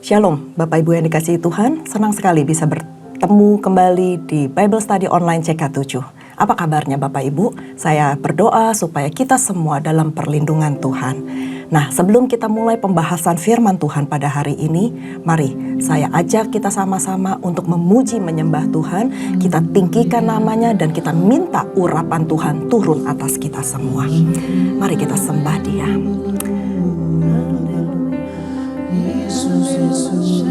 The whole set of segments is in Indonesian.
Shalom, Bapak Ibu yang dikasihi Tuhan, senang sekali bisa bertemu kembali di Bible Study Online CK7. Apa kabarnya Bapak Ibu? Saya berdoa supaya kita semua dalam perlindungan Tuhan. Nah, sebelum kita mulai pembahasan firman Tuhan pada hari ini, mari saya ajak kita sama-sama untuk memuji menyembah Tuhan, kita tinggikan namanya dan kita minta urapan Tuhan turun atas kita semua. Mari kita sembah Dia. Yesus, Yesus,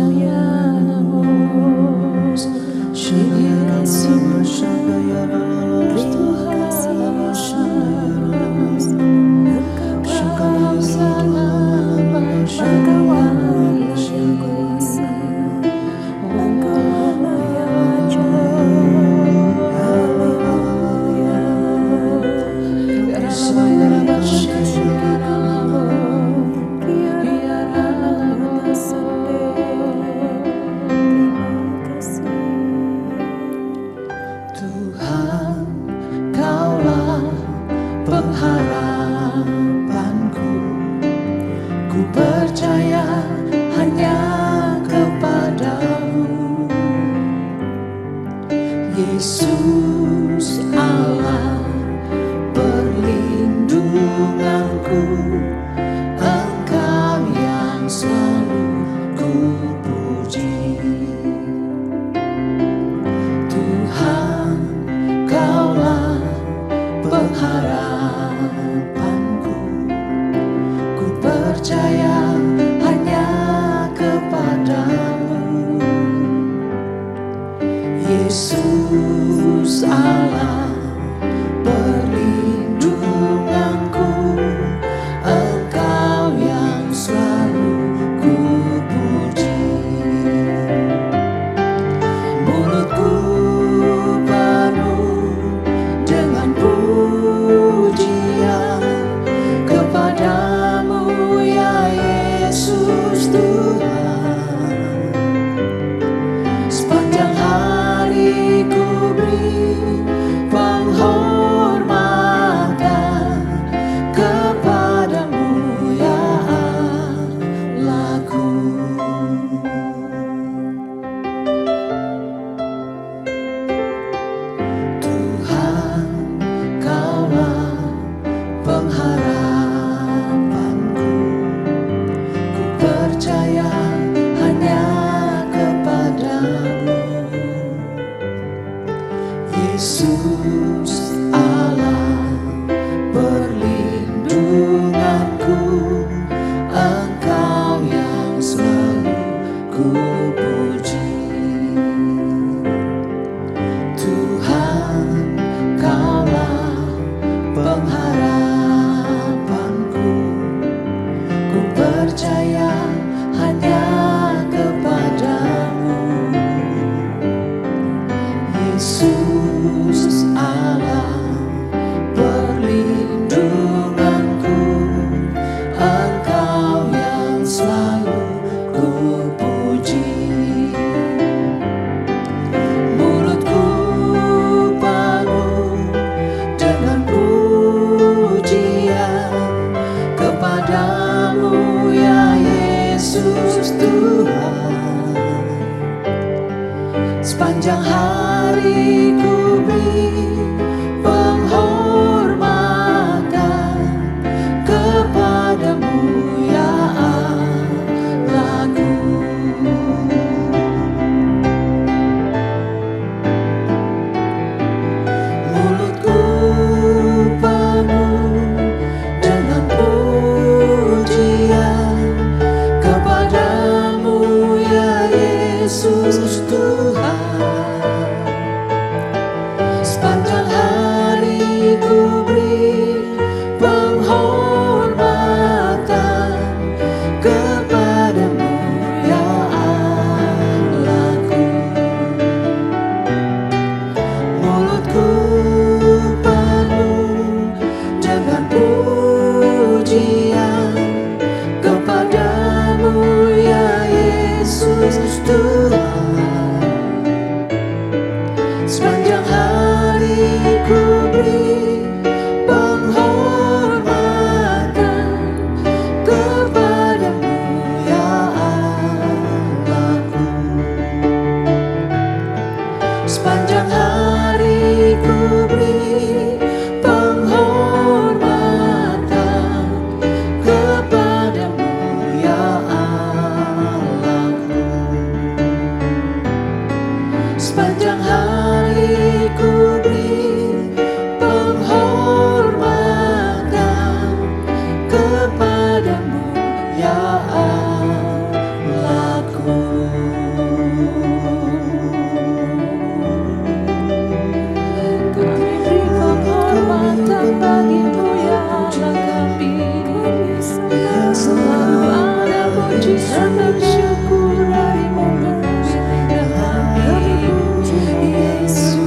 bersyukur hadimu kami puji Yesus.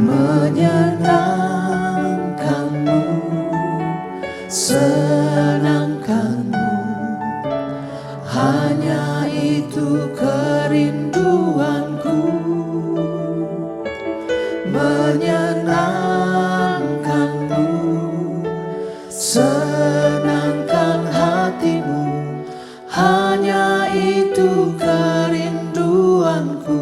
Menyenangkanmu, senangkanmu, hanya itu kerinduanku. Menyenangkanmu, senangkan hatimu, hanya itu kerinduanku.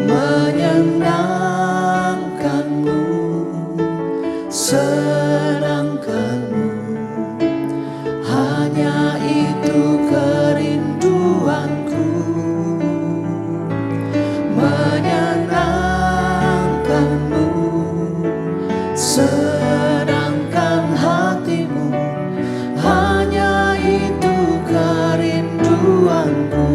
Menyenangkanmu, senangkanmu, hanya itu kerinduanku. Menyenangkanmu, senangkan hatimu, hanya itu kerinduanku.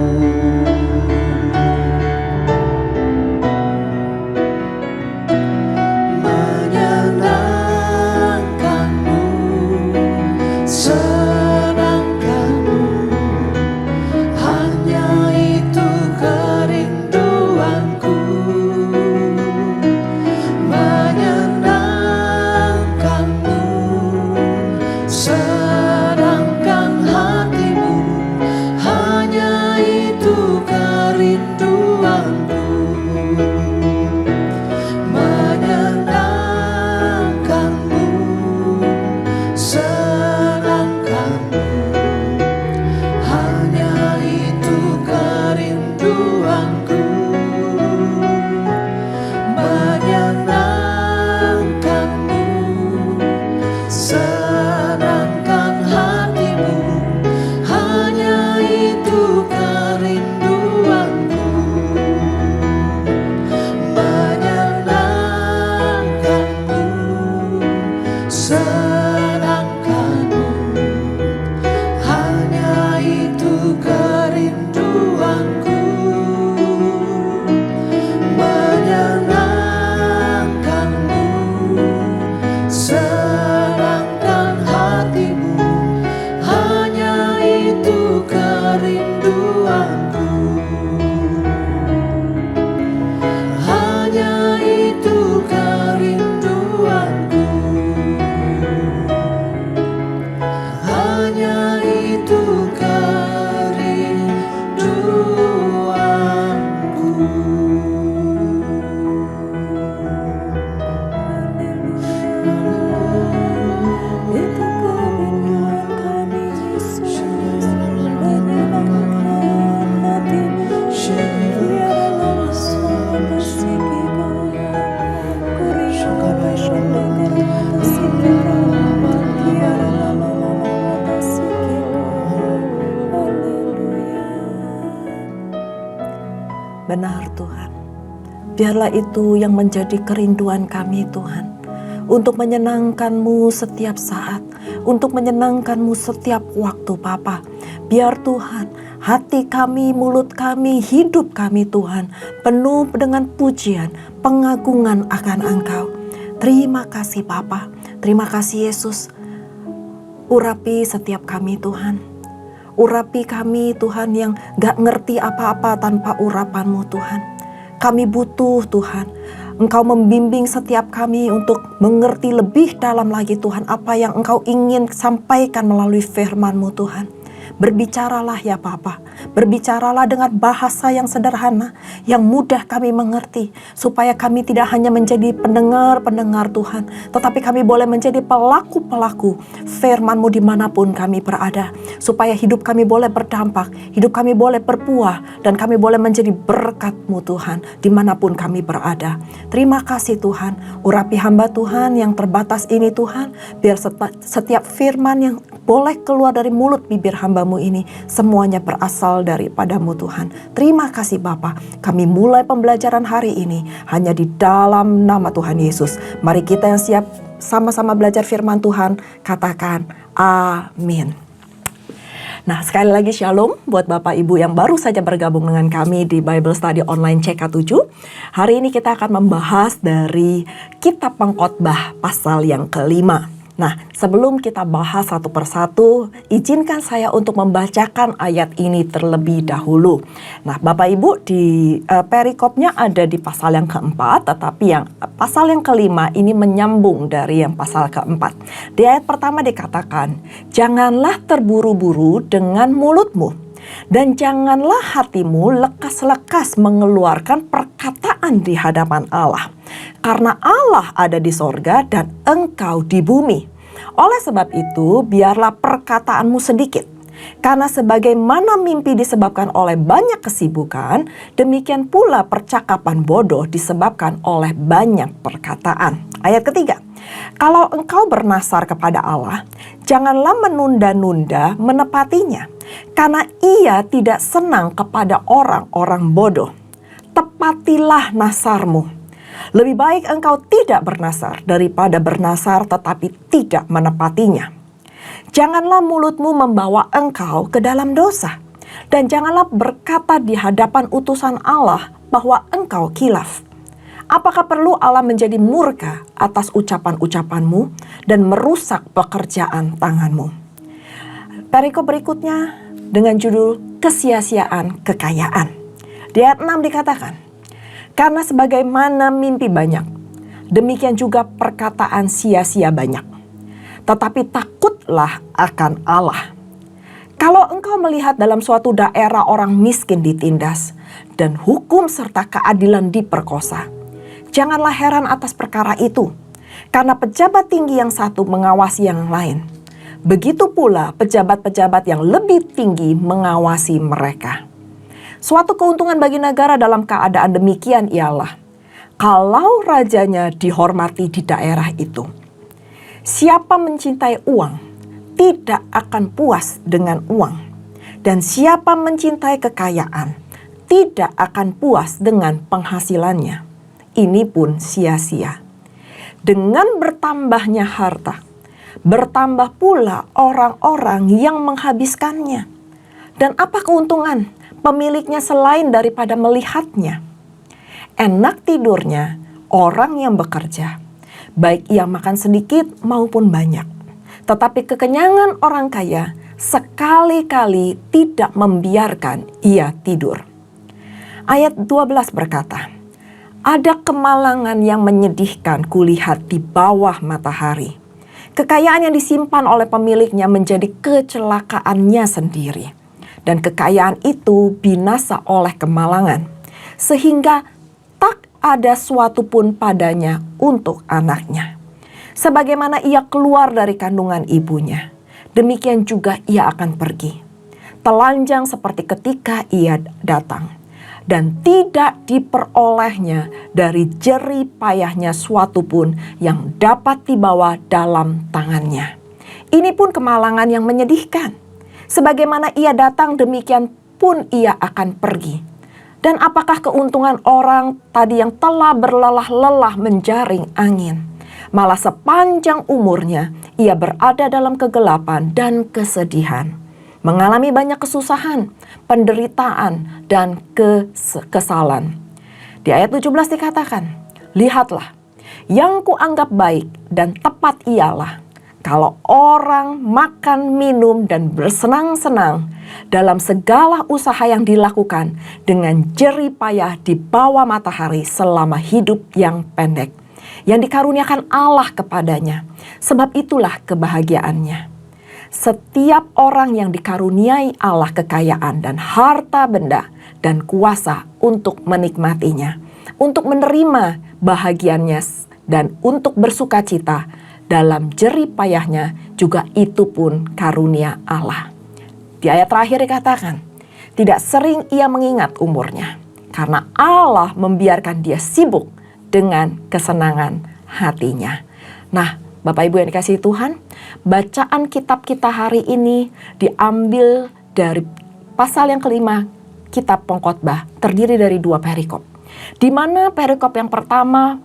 Benar Tuhan, biarlah itu yang menjadi kerinduan kami Tuhan, untuk menyenangkan-Mu setiap saat, untuk menyenangkan-Mu setiap waktu Bapa. Biar Tuhan, hati kami, mulut kami, hidup kami Tuhan, penuh dengan pujian, pengagungan akan Engkau. Terima kasih Bapa, terima kasih Yesus. Urapi setiap kami Tuhan. Urapi kami Tuhan yang gak ngerti apa-apa tanpa urapan-Mu Tuhan. Kami butuh Tuhan, Engkau membimbing setiap kami untuk mengerti lebih dalam lagi Tuhan apa yang Engkau ingin sampaikan melalui firman-Mu Tuhan. Berbicaralah ya Bapa, berbicaralah dengan bahasa yang sederhana, yang mudah kami mengerti, supaya kami tidak hanya menjadi pendengar-pendengar Tuhan, tetapi kami boleh menjadi pelaku-pelaku firman-Mu dimanapun kami berada, supaya hidup kami boleh berdampak, hidup kami boleh berbuah, dan kami boleh menjadi berkat-Mu Tuhan, dimanapun kami berada. Terima kasih Tuhan, urapi hamba Tuhan yang terbatas ini Tuhan, biar setiap firman yang boleh keluar dari mulut bibir hamba hamba-Mu ini semuanya berasal daripada-Mu Tuhan. Terima kasih Bapa, kami mulai pembelajaran hari ini hanya di dalam nama Tuhan Yesus. Mari kita yang siap sama-sama belajar firman Tuhan, katakan amin. Nah, sekali lagi shalom buat Bapak Ibu yang baru saja bergabung dengan kami di Bible Study Online CK7. Hari ini kita akan membahas dari Kitab Pengkhotbah pasal yang kelima. Nah, sebelum kita bahas satu persatu, izinkan saya untuk membacakan ayat ini terlebih dahulu. Nah, Bapak Ibu, di perikopnya ada di pasal yang keempat, tetapi yang pasal yang kelima ini menyambung dari yang pasal keempat. Di ayat pertama dikatakan, "Janganlah terburu-buru dengan mulutmu, dan janganlah hatimu lekas-lekas mengeluarkan perkataan di hadapan Allah. Karena Allah ada di sorga dan engkau di bumi. Oleh sebab itu, biarlah perkataanmu sedikit. Karena sebagaimana mimpi disebabkan oleh banyak kesibukan, demikian pula percakapan bodoh disebabkan oleh banyak perkataan." Ayat ketiga, "Kalau engkau bernasar kepada Allah, janganlah menunda-nunda menepatinya, karena Ia tidak senang kepada orang-orang bodoh. Tepatilah nasarmu. Lebih baik engkau tidak bernasar daripada bernasar tetapi tidak menepatinya. Janganlah mulutmu membawa engkau ke dalam dosa, dan janganlah berkata di hadapan utusan Allah bahwa engkau khilaf. Apakah perlu Allah menjadi murka atas ucapan-ucapanmu dan merusak pekerjaan tanganmu?" Perikop berikutnya dengan judul kesia-siaan kekayaan. Di ayat 6 dikatakan, "Karena sebagaimana mimpi banyak, demikian juga perkataan sia-sia banyak. Tetapi takutlah akan Allah. Kalau engkau melihat dalam suatu daerah orang miskin ditindas, dan hukum serta keadilan diperkosa, janganlah heran atas perkara itu, karena pejabat tinggi yang satu mengawasi yang lain. Begitu pula pejabat-pejabat yang lebih tinggi mengawasi mereka. Suatu keuntungan bagi negara dalam keadaan demikian ialah, kalau rajanya dihormati di daerah itu. Siapa mencintai uang, tidak akan puas dengan uang. Dan siapa mencintai kekayaan, tidak akan puas dengan penghasilannya. Ini pun sia-sia. Dengan bertambahnya harta, bertambah pula orang-orang yang menghabiskannya. Dan apa keuntungan pemiliknya selain daripada melihatnya? Enak tidurnya orang yang bekerja, baik ia makan sedikit maupun banyak. Tetapi kekenyangan orang kaya sekali-kali tidak membiarkan ia tidur." Ayat 12 berkata, "Ada kemalangan yang menyedihkan kulihat di bawah matahari. Kekayaan yang disimpan oleh pemiliknya menjadi kecelakaannya sendiri. Dan kekayaan itu binasa oleh kemalangan, sehingga tak ada suatu pun padanya untuk anaknya. Sebagaimana ia keluar dari kandungan ibunya, demikian juga ia akan pergi. Telanjang seperti ketika ia datang, dan tidak diperolehnya dari jerih payahnya suatu pun yang dapat dibawa dalam tangannya. Ini pun kemalangan yang menyedihkan. Sebagaimana ia datang, demikian pun ia akan pergi. Dan apakah keuntungan orang tadi yang telah berlelah-lelah menjaring angin? Malah sepanjang umurnya ia berada dalam kegelapan dan kesedihan, mengalami banyak kesusahan, penderitaan, dan kekesalan." Di ayat 17 dikatakan, "Lihatlah, yang kuanggap baik dan tepat ialah, kalau orang makan, minum, dan bersenang-senang dalam segala usaha yang dilakukan dengan jerih payah di bawah matahari selama hidup yang pendek, yang dikaruniakan Allah kepadanya, sebab itulah kebahagiaannya. Setiap orang yang dikaruniai Allah kekayaan dan harta benda dan kuasa untuk menikmatinya, untuk menerima bahagiannya dan untuk bersukacita dalam jerih payahnya, juga itu pun karunia Allah." Di ayat terakhir dikatakan, "Tidak sering ia mengingat umurnya, karena Allah membiarkan dia sibuk dengan kesenangan hatinya." Nah, Bapak Ibu yang dikasihi Tuhan, bacaan kitab kita hari ini diambil dari pasal yang kelima kitab Pengkhotbah, terdiri dari 2 perikop. Di mana perikop yang pertama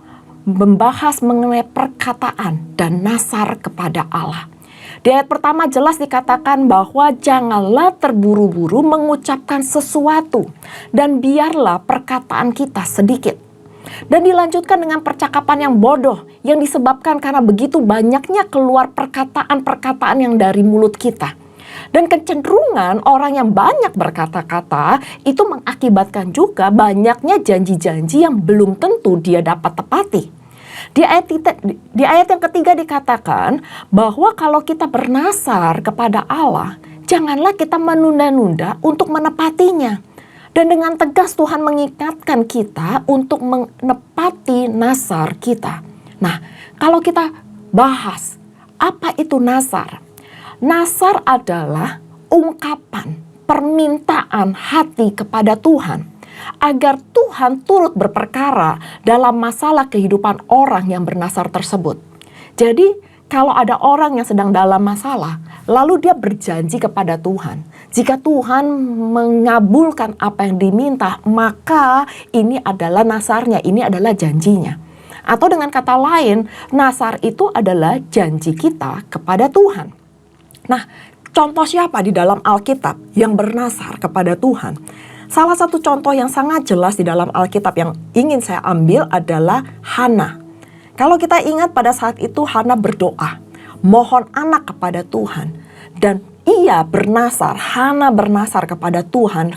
membahas mengenai perkataan dan nasar kepada Allah. Di ayat pertama jelas dikatakan bahwa janganlah terburu-buru mengucapkan sesuatu dan biarlah perkataan kita sedikit. Dan dilanjutkan dengan percakapan yang bodoh yang disebabkan karena begitu banyaknya keluar perkataan-perkataan yang dari mulut kita. Dan kecenderungan orang yang banyak berkata-kata itu mengakibatkan juga banyaknya janji-janji yang belum tentu dia dapat tepati. Di ayat yang ketiga dikatakan bahwa kalau kita bernasar kepada Allah, janganlah kita menunda-nunda untuk menepatinya. Dan dengan tegas Tuhan mengingatkan kita untuk menepati nasar kita. Nah, kalau kita bahas apa itu nasar? Nasar adalah ungkapan permintaan hati kepada Tuhan agar Tuhan turut berperkara dalam masalah kehidupan orang yang bernasar tersebut. Jadi, kalau ada orang yang sedang dalam masalah, lalu dia berjanji kepada Tuhan. Jika Tuhan mengabulkan apa yang diminta, maka ini adalah nasarnya, ini adalah janjinya. Atau dengan kata lain, nasar itu adalah janji kita kepada Tuhan. Nah, contoh siapa di dalam Alkitab yang bernasar kepada Tuhan? Salah satu contoh yang sangat jelas di dalam Alkitab yang ingin saya ambil adalah Hana. Kalau kita ingat pada saat itu Hana berdoa, mohon anak kepada Tuhan. Dan ia bernasar, Hana bernasar kepada Tuhan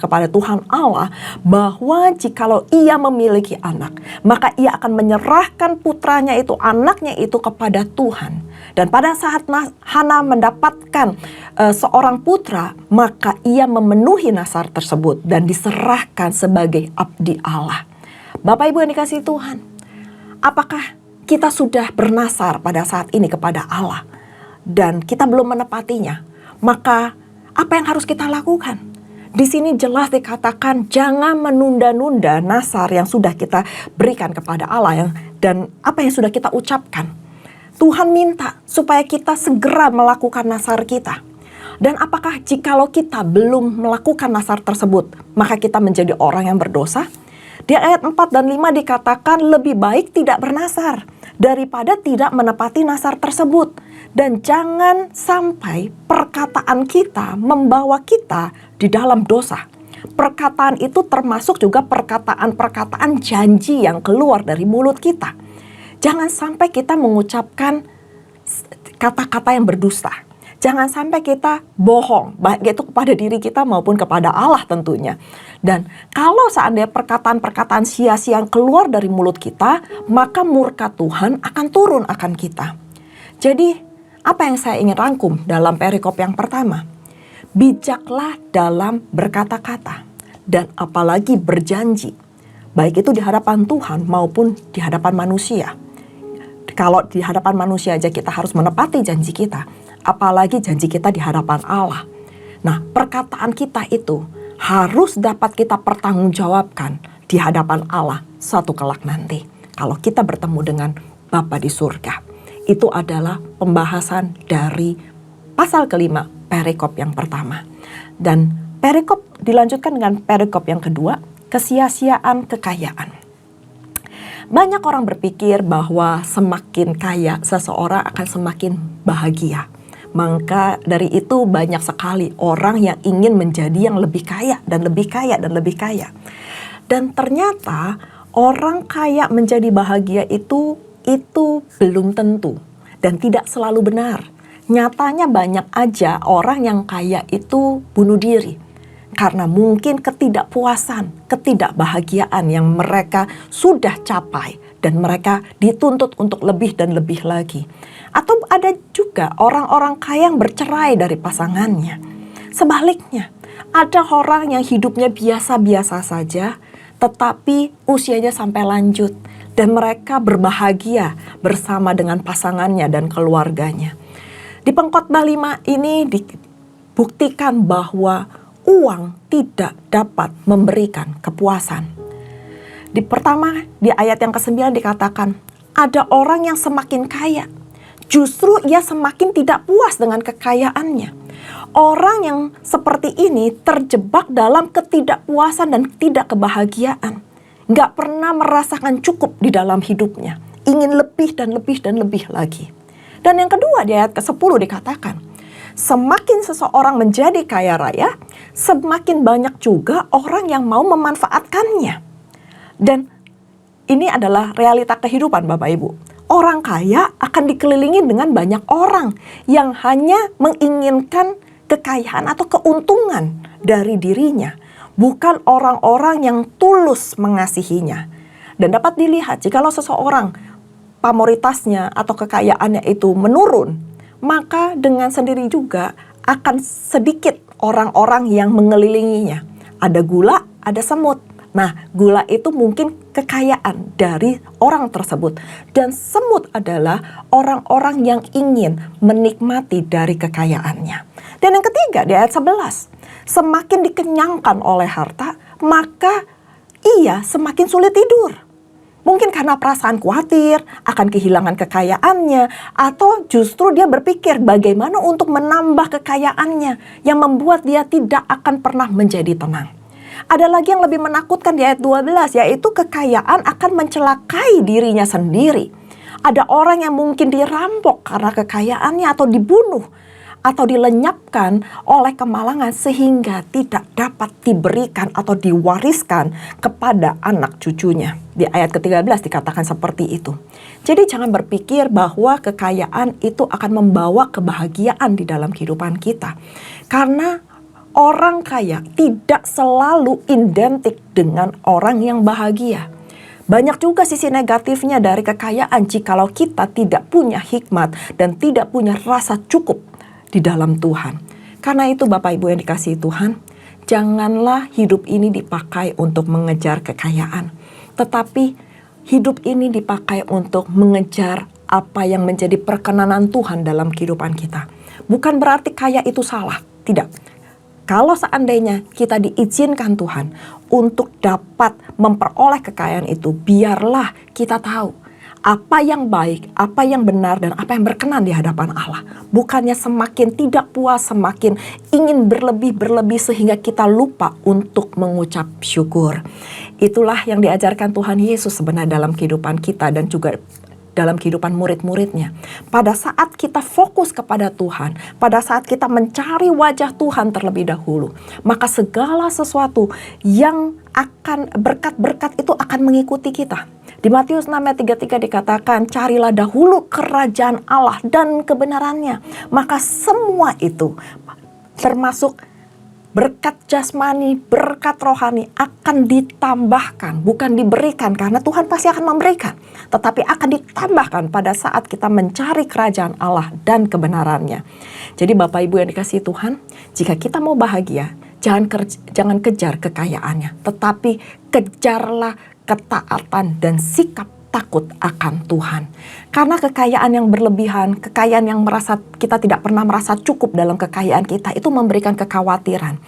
Allah, bahwa jikalau ia memiliki anak, maka ia akan menyerahkan putranya itu, anaknya itu kepada Tuhan. Dan pada saat Hana mendapatkan seorang putra, maka ia memenuhi nasar tersebut dan diserahkan sebagai abdi Allah. Bapak Ibu yang dikasihi Tuhan, apakah kita sudah bernasar pada saat ini kepada Allah dan kita belum menepatinya? Maka apa yang harus kita lakukan? Di sini jelas dikatakan jangan menunda-nunda nasar yang sudah kita berikan kepada Allah dan apa yang sudah kita ucapkan. Tuhan minta supaya kita segera melakukan nasar kita. Dan apakah jikalau kita belum melakukan nasar tersebut, maka kita menjadi orang yang berdosa? Di ayat 4 dan 5 dikatakan lebih baik tidak bernasar daripada tidak menepati nasar tersebut. Dan jangan sampai perkataan kita membawa kita di dalam dosa. Perkataan itu termasuk juga perkataan-perkataan janji yang keluar dari mulut kita. Jangan sampai kita mengucapkan kata-kata yang berdusta. Jangan sampai kita bohong, baik itu kepada diri kita maupun kepada Allah tentunya. Dan kalau seandainya perkataan-perkataan sia-sia yang keluar dari mulut kita, maka murka Tuhan akan turun akan kita. Jadi, apa yang saya ingin rangkum dalam perikop yang pertama? Bijaklah dalam berkata-kata dan apalagi berjanji. Baik itu di hadapan Tuhan maupun di hadapan manusia. Kalau di hadapan manusia aja kita harus menepati janji kita, apalagi janji kita di hadapan Allah. Nah, perkataan kita itu harus dapat kita pertanggungjawabkan di hadapan Allah suatu kelak nanti. Kalau kita bertemu dengan Bapa di surga. Itu adalah pembahasan dari pasal kelima, perikop yang pertama. Dan perikop dilanjutkan dengan perikop yang kedua, kesia-siaan kekayaan. Banyak orang berpikir bahwa semakin kaya seseorang akan semakin bahagia. Maka dari itu banyak sekali orang yang ingin menjadi yang lebih kaya dan lebih kaya dan lebih kaya. Dan ternyata orang kaya menjadi bahagia itu belum tentu dan tidak selalu benar. Nyatanya banyak aja orang yang kaya itu bunuh diri. Karena mungkin ketidakpuasan, ketidakbahagiaan yang mereka sudah capai dan mereka dituntut untuk lebih dan lebih lagi. Atau ada juga orang-orang kaya yang bercerai dari pasangannya. Sebaliknya, ada orang yang hidupnya biasa-biasa saja, tetapi usianya sampai lanjut dan mereka berbahagia bersama dengan pasangannya dan keluarganya. Di Pengkhotbah 5 ini dibuktikan bahwa uang tidak dapat memberikan kepuasan. Di ayat yang ke-9 dikatakan, ada orang yang semakin kaya, justru ia semakin tidak puas dengan kekayaannya. Orang yang seperti ini terjebak dalam ketidakpuasan dan tidak kebahagiaan. Nggak pernah merasakan cukup di dalam hidupnya. Ingin lebih dan lebih dan lebih lagi. Dan yang kedua di ayat ke-10 dikatakan, semakin seseorang menjadi kaya raya, semakin banyak juga orang yang mau memanfaatkannya. Dan ini adalah realita kehidupan Bapak Ibu. Orang kaya akan dikelilingi dengan banyak orang yang hanya menginginkan kekayaan atau keuntungan dari dirinya, bukan orang-orang yang tulus mengasihinya. Dan dapat dilihat jikalau seseorang pamoritasnya atau kekayaannya itu menurun, maka dengan sendiri juga akan sedikit orang-orang yang mengelilinginya. Ada gula, ada semut. Nah, gula itu mungkin kekayaan dari orang tersebut. Dan semut adalah orang-orang yang ingin menikmati dari kekayaannya. Dan yang ketiga di ayat 11, semakin dikenyangkan oleh harta, maka ia semakin sulit tidur. Mungkin karena perasaan khawatir akan kehilangan kekayaannya, atau justru dia berpikir bagaimana untuk menambah kekayaannya yang membuat dia tidak akan pernah menjadi tenang. Ada lagi yang lebih menakutkan di ayat 12, yaitu kekayaan akan mencelakai dirinya sendiri. Ada orang yang mungkin dirampok karena kekayaannya atau dibunuh atau dilenyapkan oleh kemalangan sehingga tidak dapat diberikan atau diwariskan kepada anak cucunya. Di ayat ke-13 dikatakan seperti itu. Jadi jangan berpikir bahwa kekayaan itu akan membawa kebahagiaan di dalam kehidupan kita. Karena orang kaya tidak selalu identik dengan orang yang bahagia. Banyak juga sisi negatifnya dari kekayaan jikalau kita tidak punya hikmat dan tidak punya rasa cukup di dalam Tuhan. Karena itu Bapak Ibu yang dikasihi Tuhan, janganlah hidup ini dipakai untuk mengejar kekayaan. Tetapi hidup ini dipakai untuk mengejar apa yang menjadi perkenanan Tuhan dalam kehidupan kita. Bukan berarti kaya itu salah, tidak. Kalau seandainya kita diizinkan Tuhan untuk dapat memperoleh kekayaan itu, biarlah kita tahu apa yang baik, apa yang benar, dan apa yang berkenan di hadapan Allah. Bukannya semakin tidak puas, semakin ingin berlebih-berlebih sehingga kita lupa untuk mengucap syukur. Itulah yang diajarkan Tuhan Yesus sebenarnya dalam kehidupan kita dan juga dalam kehidupan murid-muridnya. Pada saat kita fokus kepada Tuhan, pada saat kita mencari wajah Tuhan terlebih dahulu, maka segala sesuatu yang akan berkat-berkat itu akan mengikuti kita. Di Matius 6 ayat 33 dikatakan, carilah dahulu kerajaan Allah dan kebenarannya. Maka semua itu termasuk berkat jasmani, berkat rohani akan ditambahkan, bukan diberikan, karena Tuhan pasti akan memberikan, tetapi akan ditambahkan pada saat kita mencari kerajaan Allah dan kebenarannya. Jadi Bapak Ibu yang dikasihi Tuhan, jika kita mau bahagia, jangan kejar kekayaannya, tetapi kejarlah ketaatan dan sikap takut akan Tuhan. Karena kekayaan yang berlebihan, kekayaan yang kita tidak pernah merasa cukup dalam kekayaan kita, itu memberikan kekhawatiran.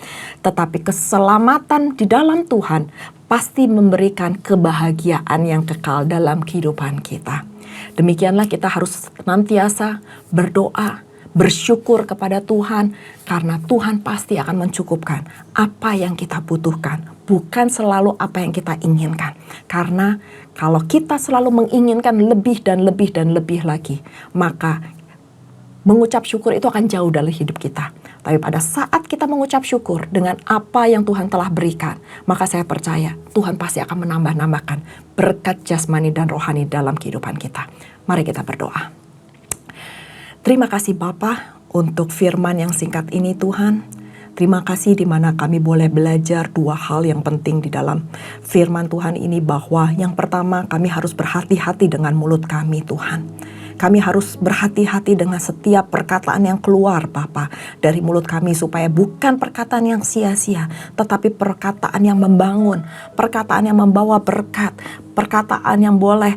Tetapi keselamatan di dalam Tuhan pasti memberikan kebahagiaan yang kekal dalam kehidupan kita. Demikianlah kita harus senantiasa berdoa, bersyukur kepada Tuhan, karena Tuhan pasti akan mencukupkan apa yang kita butuhkan, bukan selalu apa yang kita inginkan. Karena kalau kita selalu menginginkan lebih dan lebih dan lebih lagi, maka mengucap syukur itu akan jauh dari hidup kita. Tapi pada saat kita mengucap syukur dengan apa yang Tuhan telah berikan, maka saya percaya Tuhan pasti akan menambah-nambahkan berkat jasmani dan rohani dalam kehidupan kita. Mari kita berdoa. Terima kasih Bapa untuk firman yang singkat ini Tuhan. Terima kasih di mana kami boleh belajar dua hal yang penting di dalam firman Tuhan ini, bahwa yang pertama kami harus berhati-hati dengan mulut kami Tuhan. Kami harus berhati-hati dengan setiap perkataan yang keluar Bapa dari mulut kami, supaya bukan perkataan yang sia-sia, tetapi perkataan yang membangun, perkataan yang membawa berkat, perkataan yang boleh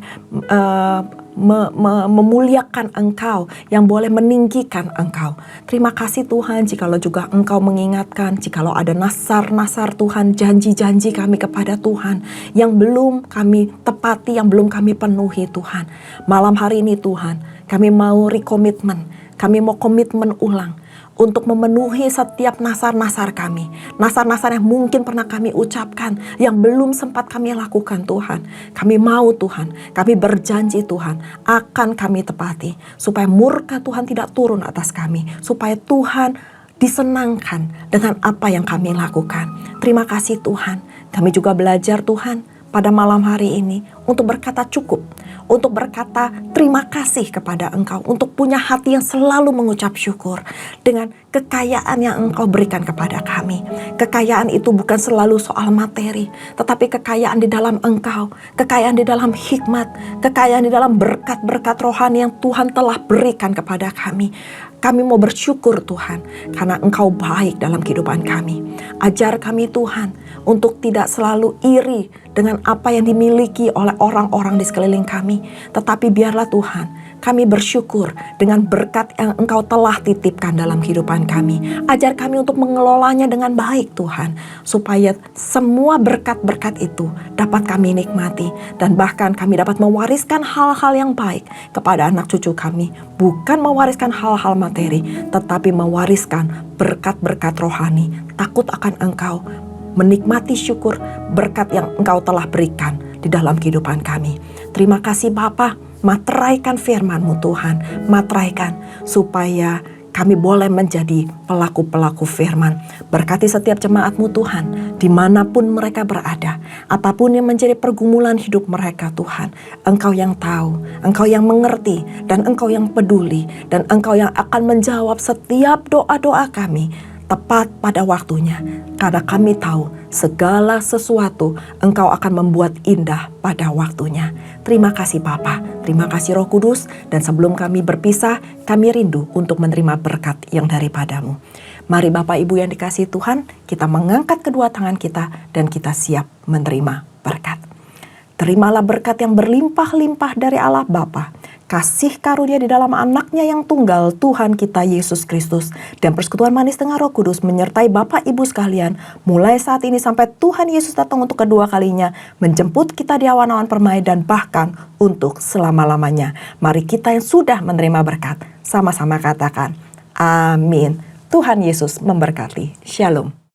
memuliakan Engkau, yang boleh meninggikan Engkau. Terima kasih Tuhan, jikalau juga Engkau mengingatkan, jikalau ada nasar-nasar Tuhan, janji-janji kami kepada Tuhan yang belum kami tepati, yang belum kami penuhi Tuhan. Malam hari ini Tuhan, Kami mau rekomitmen, kami mau komitmen ulang untuk memenuhi setiap nasar-nasar kami. Nasar-nasar yang mungkin pernah kami ucapkan, yang belum sempat kami lakukan Tuhan. Kami mau Tuhan, kami berjanji Tuhan, akan kami tepati. Supaya murka Tuhan tidak turun atas kami. Supaya Tuhan disenangkan dengan apa yang kami lakukan. Terima kasih Tuhan. Kami juga belajar Tuhan pada malam hari ini untuk berkata cukup, untuk berkata terima kasih kepada Engkau, untuk punya hati yang selalu mengucap syukur dengan kekayaan yang Engkau berikan kepada kami. Kekayaan itu bukan selalu soal materi, tetapi kekayaan di dalam Engkau, kekayaan di dalam hikmat, kekayaan di dalam berkat-berkat rohani yang Tuhan telah berikan kepada kami. Kami mau bersyukur Tuhan, karena Engkau baik dalam kehidupan kami. Ajar kami Tuhan, untuk tidak selalu iri dengan apa yang dimiliki oleh orang-orang di sekeliling kami. Tetapi biarlah Tuhan, kami bersyukur dengan berkat yang Engkau telah titipkan dalam kehidupan kami. Ajar kami untuk mengelolanya dengan baik Tuhan, supaya semua berkat-berkat itu dapat kami nikmati. Dan bahkan kami dapat mewariskan hal-hal yang baik kepada anak cucu kami. Bukan mewariskan hal-hal materi, tetapi mewariskan berkat-berkat rohani. Takut akan Engkau, menikmati syukur berkat yang Engkau telah berikan di dalam kehidupan kami. Terima kasih Bapa, materaikan firman-Mu Tuhan, materaikan supaya kami boleh menjadi pelaku-pelaku firman. Berkati setiap jemaat-Mu Tuhan, dimanapun mereka berada, apapun yang menjadi pergumulan hidup mereka Tuhan. Engkau yang tahu, Engkau yang mengerti, dan Engkau yang peduli, dan Engkau yang akan menjawab setiap doa-doa kami tepat pada waktunya. Karena kami tahu segala sesuatu Engkau akan membuat indah pada waktunya. Terima kasih Bapa, terima kasih Roh Kudus, dan sebelum kami berpisah, kami rindu untuk menerima berkat yang daripada-Mu. Mari Bapak Ibu yang dikasihi Tuhan, kita mengangkat kedua tangan kita dan kita siap menerima berkat. Terimalah berkat yang berlimpah-limpah dari Allah Bapa, kasih karunia di dalam anaknya yang tunggal Tuhan kita Yesus Kristus, dan persekutuan manis dengan Roh Kudus menyertai Bapak Ibu sekalian mulai saat ini sampai Tuhan Yesus datang untuk kedua kalinya, menjemput kita di awan-awan permai dan bahkan untuk selama-lamanya. Mari kita yang sudah menerima berkat sama-sama katakan amin. Tuhan Yesus memberkati. Shalom.